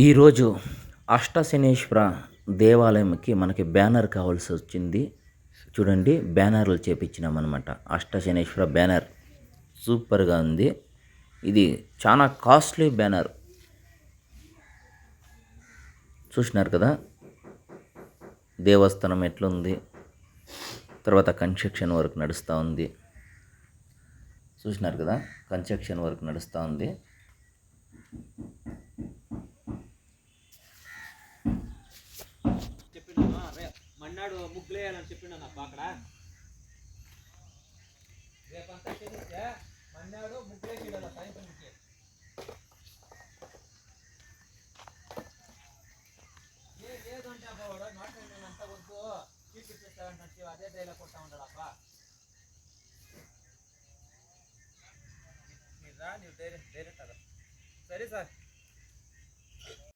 ఈరోజు అష్టశనేశ్వర దేవాలయంకి మనకి బ్యానర్ కావాల్సి వచ్చింది. చూడండి, బ్యానర్లు చేపించినామన్నమాట. అష్టశనేశ్వర బ్యానర్ సూపర్గా ఉంది. ఇది చాలా కాస్ట్లీ బ్యానర్. చూసినారు కదా దేవస్థానం ఎట్లుంది. తర్వాత కన్స్ట్రక్షన్ వర్క్ నడుస్తూ ఉంది. చూసినారు కదా కన్స్ట్రక్షన్ వర్క్ నడుస్తూ ఉంది. మన్నాడు ముగ్గులేయాలని చెప్పిండు అక్కడ రేపంతా చేస్తే మన్నాడు ముగ్గులేసి సాయంత్రంకి ఏదంటే అబ్బా మాట్లాడినంతా వద్దు తీపిస్తాడంటే అదే డైలాగ్ కొట్టా ఉంటాడు అబ్బా. మీరు రా, నీవు డైరెక్ట్ అదా. సరే సార్.